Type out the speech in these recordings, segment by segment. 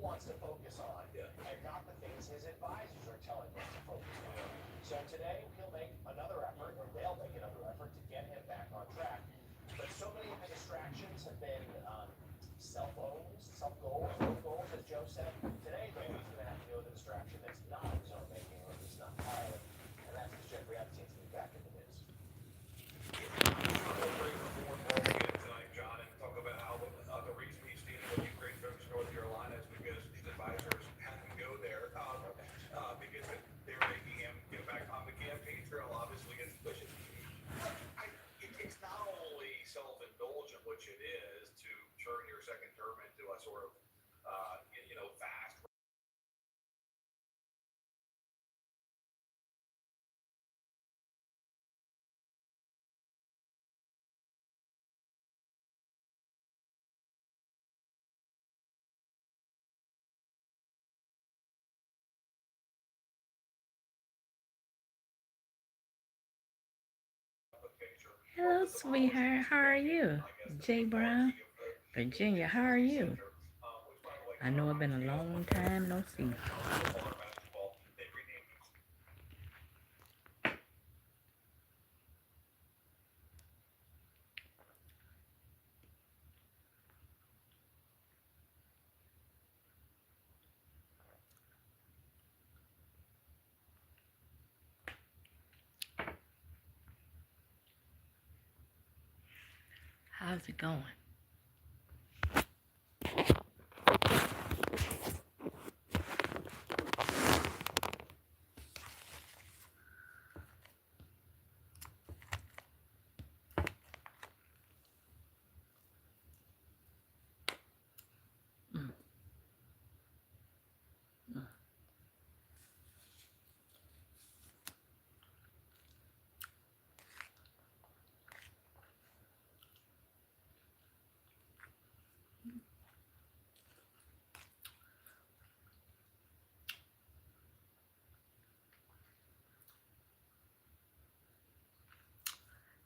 wants to focus on, and not the things his advisors are telling him to focus on. So today he'll make another effort, or they'll make another effort to get him back on track. But so many of the distractions have been cell phones, self goals, own goals, as Joe said. Today, though, he's going to have to deal with a distraction that's not his own making, or at least not entirely, and that's because Jeffrey Epstein's going to be back in the news. Tonight, John, and talk about how the reason he's dealing with Ukraine folks in North Carolina is because his advisors had him go there because they're making him get back on the campaign trail, obviously, and pushing. It's not only self-indulgent, which it is, to turn your second term into a sort of, fast. Hello, sweetheart. How are you? Jay Brown, Virginia, how are you? I know it's been a long time no see. How's it going? Mm, mm.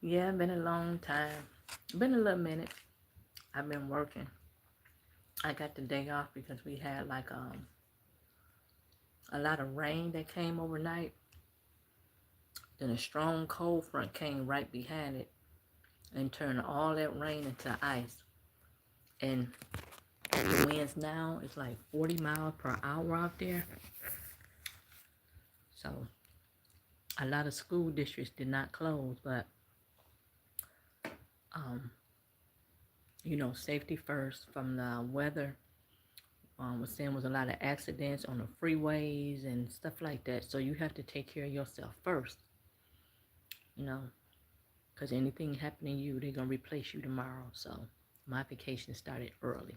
Yeah, been a long time. Been a little minute. I've been working. I got the day off because we had like a lot of rain that came overnight. Then a strong cold front came right behind it and turned all that rain into ice. And the winds now is like 40 miles per hour out there. So a lot of school districts did not close, but um, safety first from the weather. Was saying was a lot of accidents on the freeways and stuff like that. So you have to take care of yourself first, you know, because anything happening to you, they're gonna replace you tomorrow. So my vacation started early.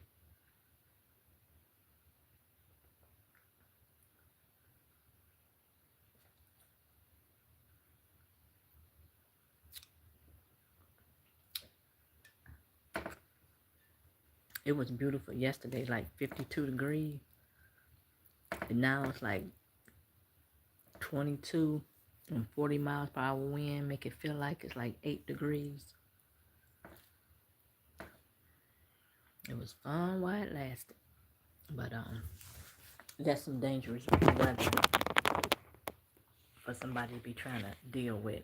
It was beautiful yesterday, like 52 degrees, and now it's like 22 and 40 miles per hour wind make it feel like it's like 8 degrees. It was fun while it lasted, but that's some dangerous weather for somebody to be trying to deal with.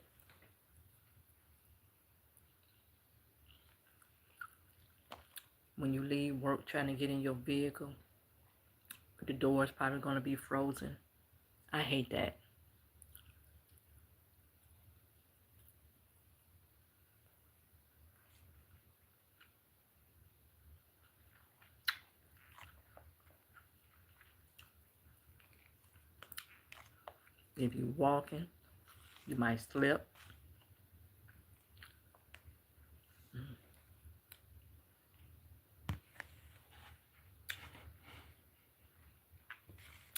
When you leave work trying to get in your vehicle, the door's probably going to be frozen. I hate that. If you're walking, you might slip.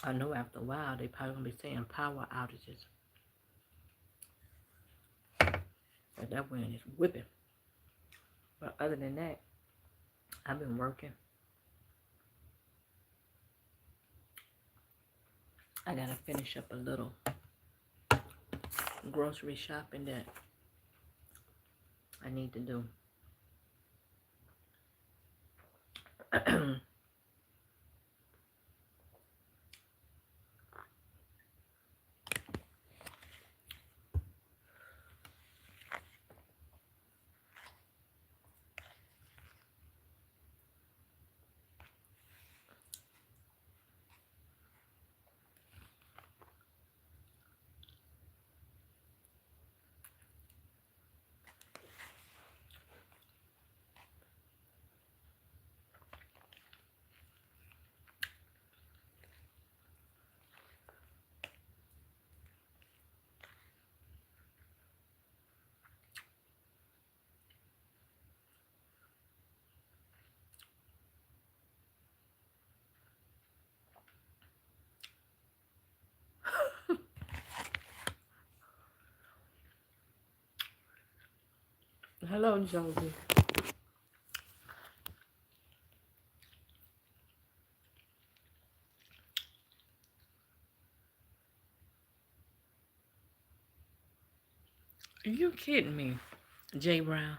I know after a while they probably going to be saying power outages. But that wind is whipping. But other than that, I've been working. I got to finish up a little grocery shopping that I need to do. Hello, Josie. Are you kidding me, Jay Brown?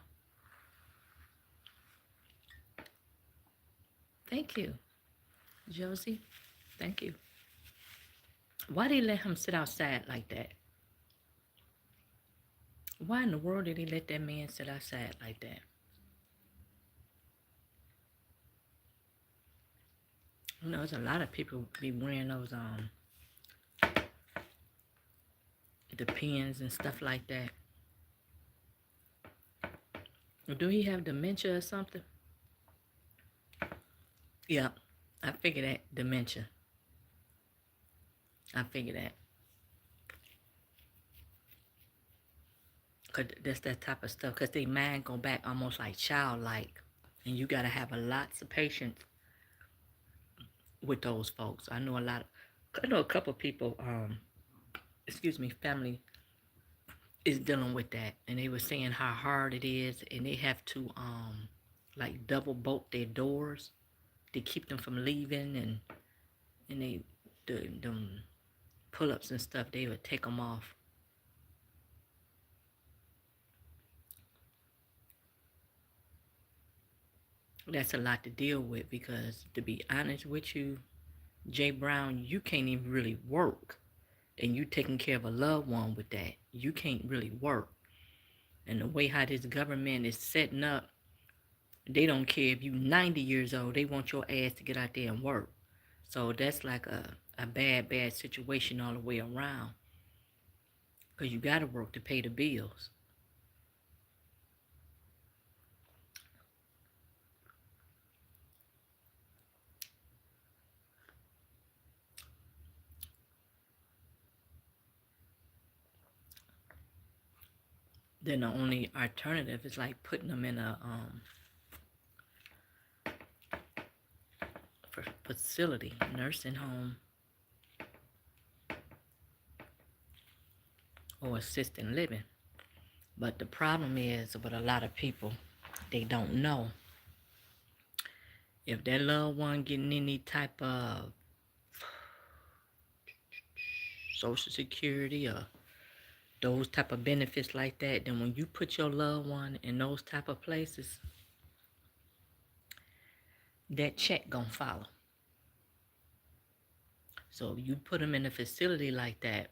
Thank you, Josie. Thank you. Why did he let him sit outside like that? Why in the world did he let that man sit outside like that? You know, there's a lot of people be wearing those the pins and stuff like that. Do he have dementia or something? Yeah, I figured that. Dementia. I figured that. Cause that's that type of stuff. Cause they mind go back almost like childlike, and you gotta have a lots of patience with those folks. I know a lot. I know a couple of people. Excuse me, family is dealing with that, and they were saying how hard it is, and they have to like double bolt their doors to keep them from leaving, and they them pull-ups and stuff, they would take them off. That's a lot to deal with because, to be honest with you, Jay Brown, you can't even really work, and you taking care of a loved one with that. You can't really work, and the way how this government is setting up, they don't care if you 90 years old. They want your ass to get out there and work. So that's like a bad situation all the way around. Because you got to work to pay the bills. Then the only alternative is like putting them in a facility, nursing home, or assisted living. But the problem is with a lot of people, they don't know if their loved one getting any type of Social Security or those type of benefits like that, then when you put your loved one in those type of places, that check gonna follow. So if you put them in a facility like that,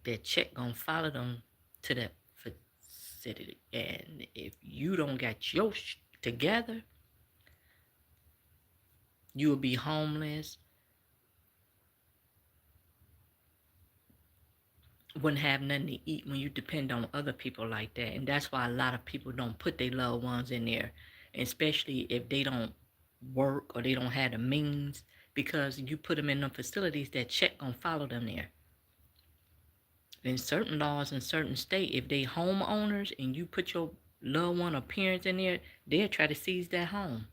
that check gonna follow them to that facility. And if you don't got your together, you will be homeless, wouldn't have nothing to eat when you depend on other people like that. And that's why a lot of people don't put their loved ones in there, especially if they don't work or they don't have the means, because you put them in the facilities, that check gonna follow them there. In certain laws in certain states, if they homeowners and you put your loved one or parents in there, they'll try to seize that home.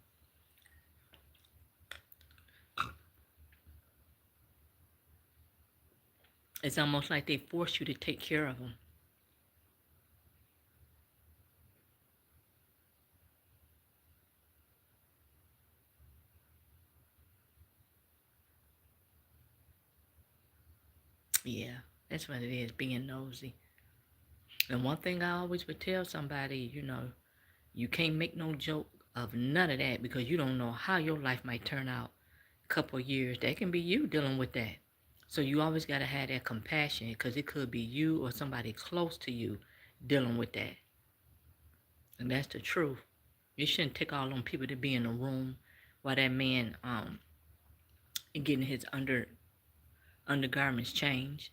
It's almost like they force you to take care of them. Yeah, that's what it is, being nosy. And one thing I always would tell somebody, you can't make no joke of none of that, because you don't know how your life might turn out a couple of years. That can be you dealing with that. So you always got to have that compassion, because it could be you or somebody close to you dealing with that. And that's the truth. You shouldn't take all them people to be in the room while that man getting his undergarments changed.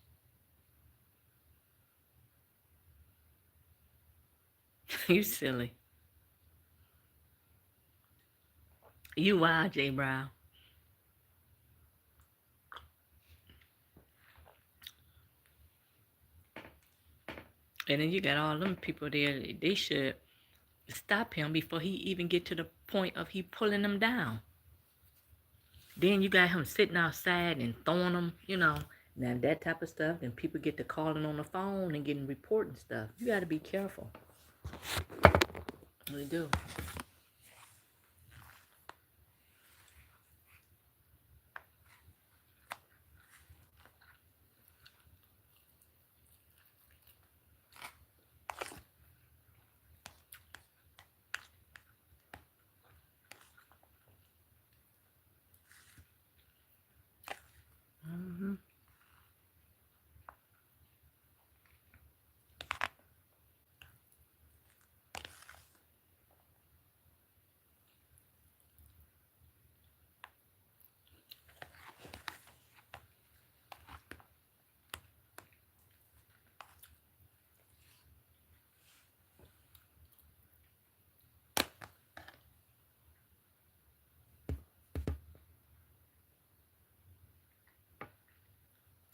You silly. You wild, Jay Brown. And then you got all them people there. They should stop him before he even get to the point of he pulling them down. Then you got him sitting outside and throwing them, Now that type of stuff, then people get to calling on the phone and getting reporting stuff. You got to be careful. We do. Hmm.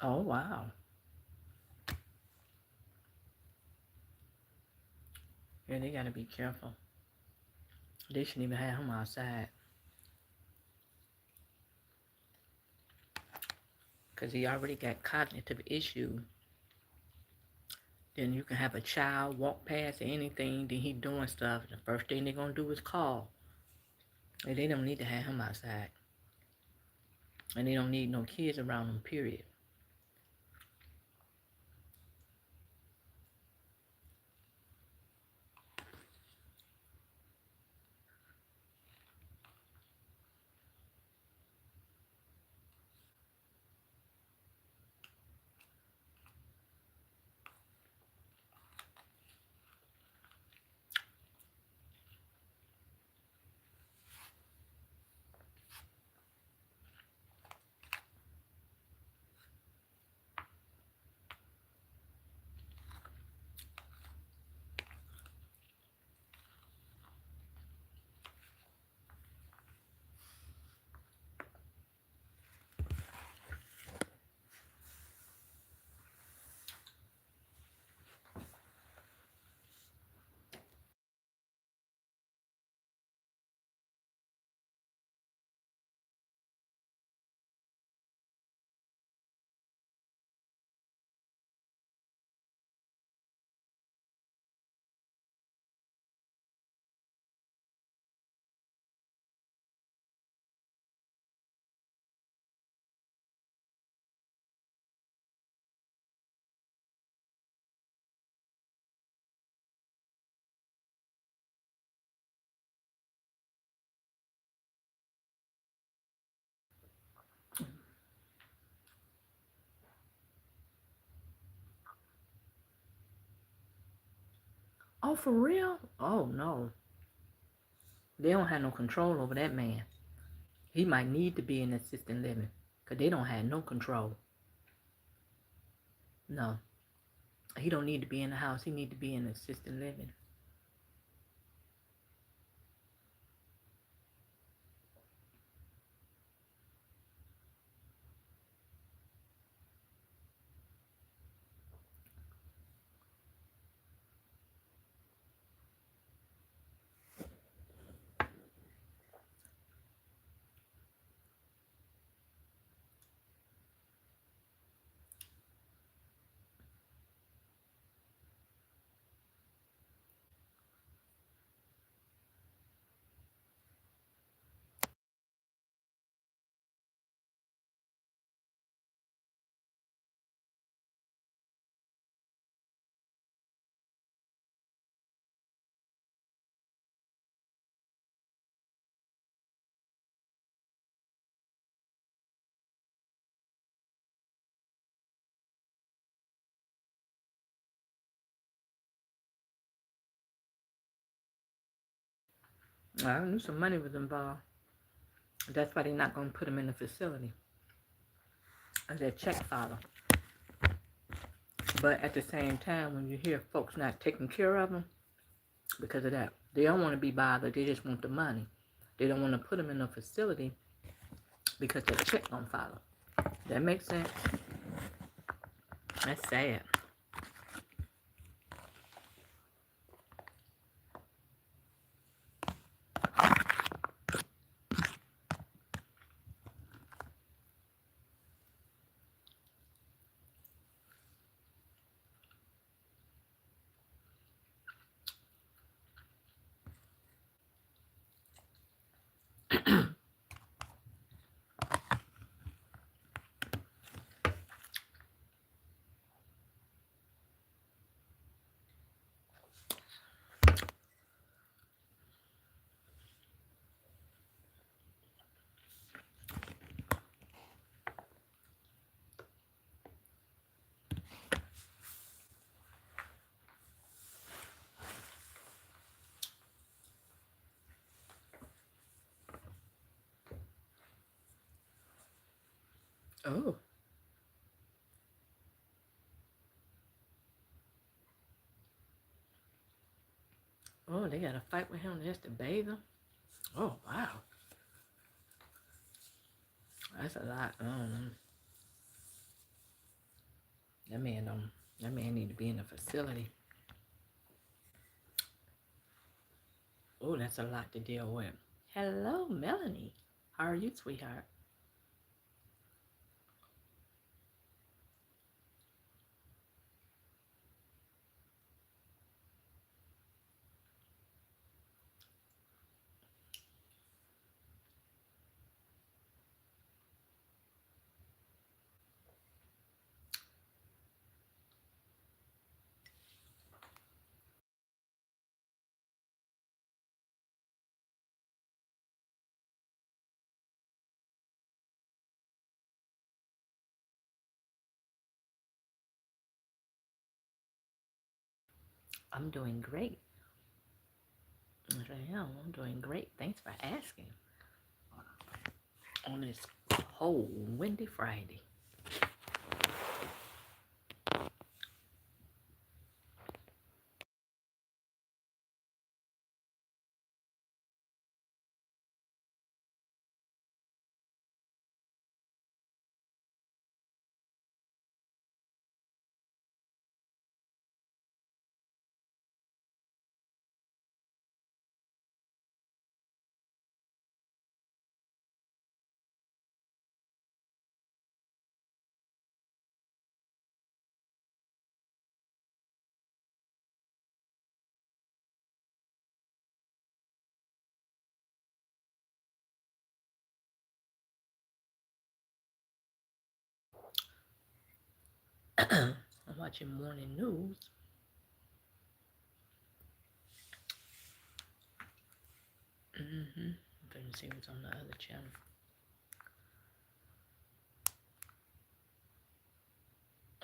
Oh, wow. Yeah, they got to be careful. They shouldn't even have him outside. Because he already got cognitive issues. Then you can have a child walk past or anything, then he doing stuff. The first thing they're going to do is call. And they don't need to have him outside. And they don't need no kids around him, period. Oh, for real? Oh, no. They don't have no control over that man. He might need to be in assisted living. Because they don't have no control. No. He don't need to be in the house. He need to be in assisted living. I knew some money was involved. That's why they're not going to put him in the facility as a check filer. But at the same time, when you hear folks not taking care of them because of that, they don't want to be bothered. They just want the money. They don't want to put them in a facility because their check don't follow. That makes sense? That's sad. Oh. Oh, they got to fight with him just to bathe him? Oh, wow. That's a lot. That man that man need to be in a facility. Oh, that's a lot to deal with. Hello, Melanie. How are you, sweetheart? I'm doing great. Yes, I am. I'm doing great. Thanks for asking. On this cold, windy Friday. I'm watching morning news. Let me see what's on the other channel.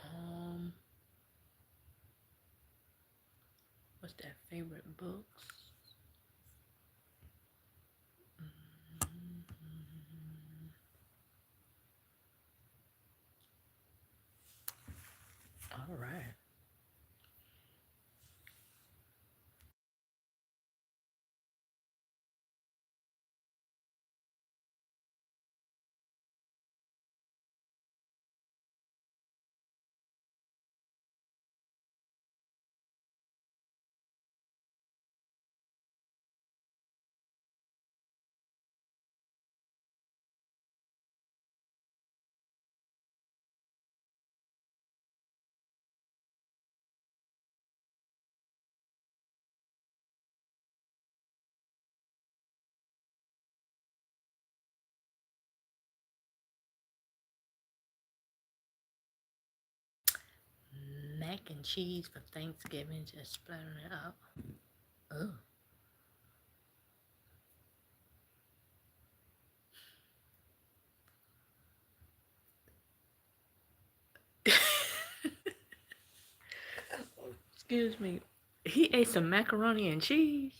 Um, what's that? Favorite books? All right. Mac and cheese for Thanksgiving, just splattering it out. Oh. Excuse me. He ate some macaroni and cheese,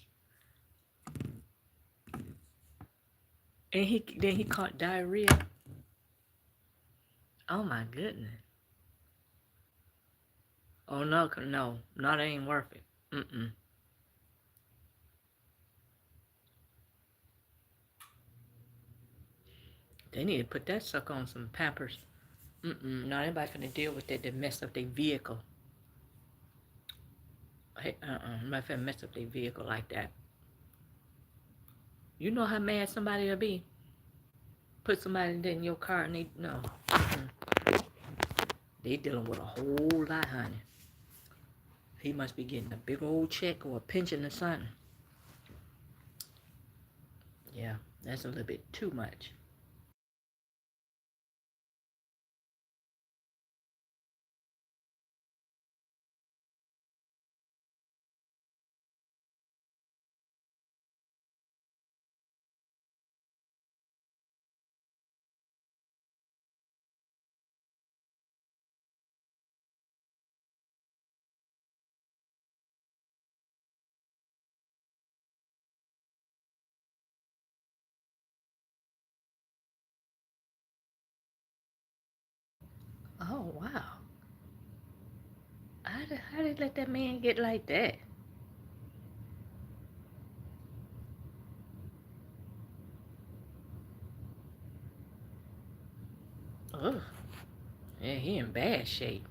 and he caught diarrhea. Oh my goodness. Oh no, no, that ain't worth it. Mm-mm. They need to put that sucker on some Pampers. Mm-mm. Not anybody finna deal with that. That mess up their vehicle. Hey, nobody finna mess up their vehicle like that. You know how mad somebody will be. Put somebody in your car and they no. Mm-mm. They dealing with a whole lot, honey. He must be getting a big old check or a pension or something. Yeah, that's a little bit too much. Oh, wow. How did let that man get like that? Ugh. Yeah, he in bad shape.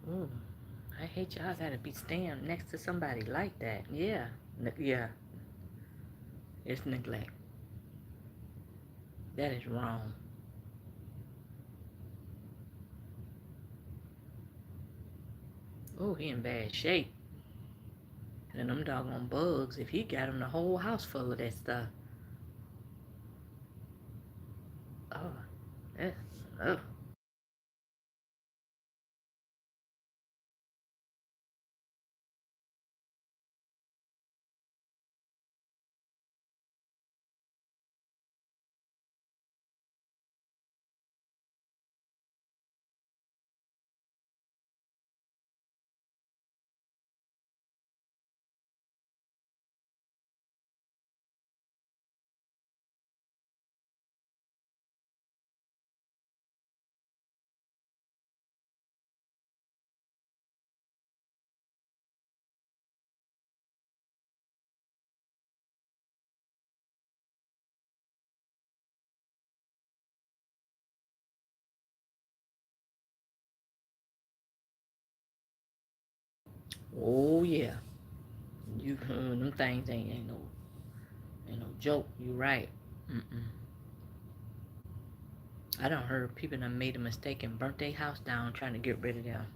Ooh. I hate y'all gotta be staying next to somebody like that. Yeah. Yeah. It's neglect. That is wrong. Oh, he in bad shape. And them doggone bugs, if he got him the whole house full of that stuff. Oh, that's, oh. Oh yeah. You them things ain't no joke. You right. Mm-mm. I done heard people done made a mistake and burnt their house down trying to get rid of them.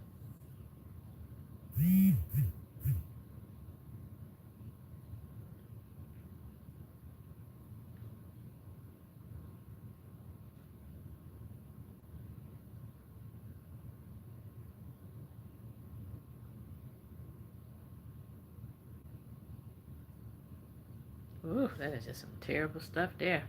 Ooh, that is just some terrible stuff there.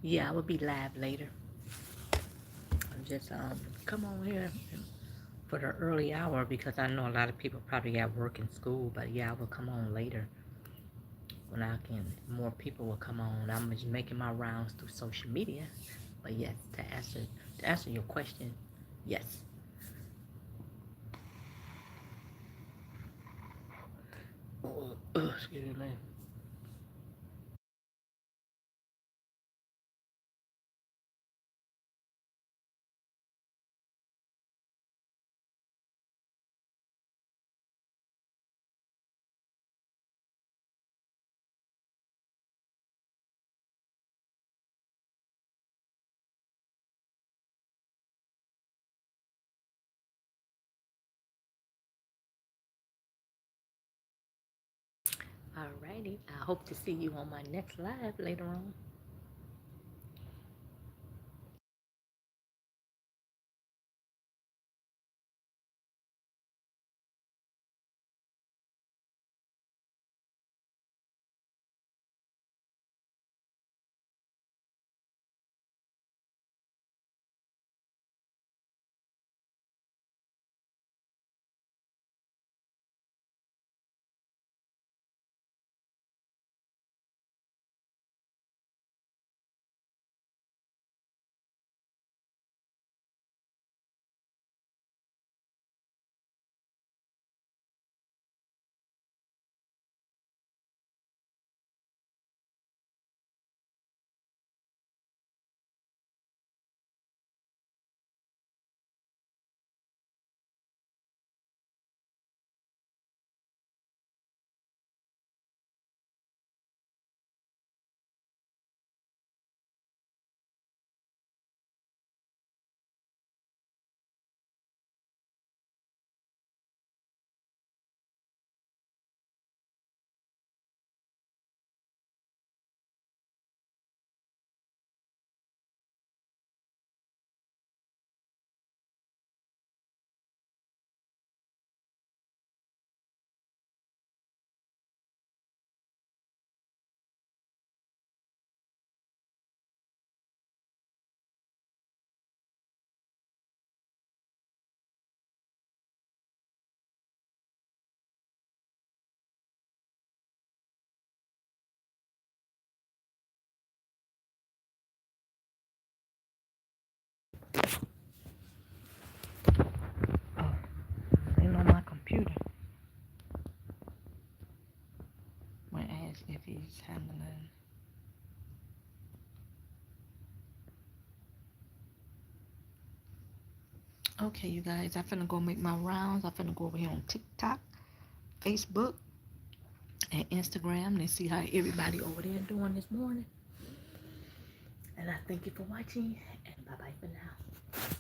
Yeah, I will be live later. I'm just come on here for the early hour because I know a lot of people probably got work in school. But yeah, I will come on later when I can. More people will come on. I'm just making my rounds through social media. But yes, to answer your question, yes. Excuse me. Alrighty. I hope to see you on my next live later on. Okay, you guys, I'm finna go make my rounds. I'm finna go over here on TikTok, Facebook, and Instagram and see how everybody over there doing this morning. And I thank you for watching, and bye bye for now.